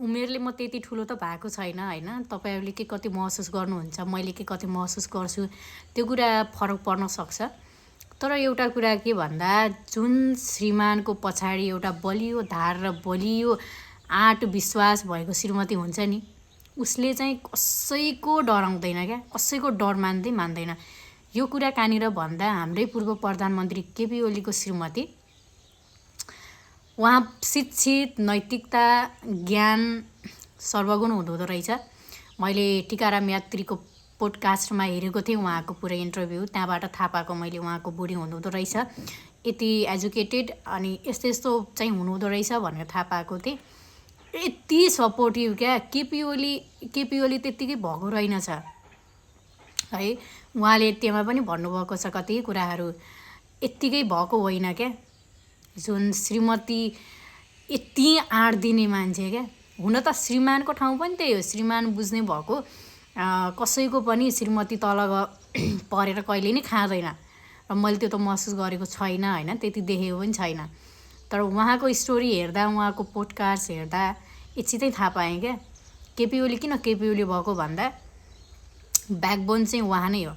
उमेरले म त्यति ठुलो त भएको छैन होइन, तपाईँहरूले के कति महसुस गर्नुहुन्छ, मैले के कति महसुस गर्छु त्यो कुरा फरक पर्न सक्छ। तर एउटा कुरा के भन्दा, जुन श्रीमानको पछाडि एउटा बलियो धार र बलियो आँट विश्वास भएको श्रीमती हुन्छ नि, उसले चाहिँ कसैको डराउँदैन क्या, कसैको डर मान्दैन। यो कुरा कहाँनिर भन्दा, हाम्रै पूर्व प्रधानमन्त्री केपी ओलीको श्रीमती, उहाँ शिक्षित, नैतिकता, ज्ञान सर्वगुण हुँदो रहेछ। मैले टिकाराम यात्रीको पोडकास्टमा हेरेको थिएँ उहाँको पुरै इन्टरभ्यू, त्यहाँबाट थाहा पाएको मैले उहाँको बुढी हुनुहुँदो रहेछ, यति एजुकेटेड अनि यस्तो चाहिँ हुनुहुँदो रहेछ भनेर थाहा पाएको थिएँ। यति सपोर्टिभ क्या, केपी ओली त्यत्तिकै भएको रहेनछ है। उहाँले त्यहाँ पनि भन्नुभएको छ कति कुराहरू, यत्तिकै भएको होइन क्या। जुन श्रीमती यति आँट दिने मान्छे क्या। हुन त श्रीमानको ठाउँ पनि त्यही हो, श्रीमान बुझ्ने भएको कसैको पनि श्रीमती तल परेर कहिले नै खाँदैन, र मैले त्यो त महसुस गरेको छैन होइन, त्यति देखेको पनि छैन। तर उहाँको स्टोरी हेर्दा, उहाँको पोडकास्ट हेर्दा यति थाहा पाएँ क्या। केपी ओली किन केपी ओली भएको भन्दा, ब्याकबोन चाहिँ उहाँ नै हो।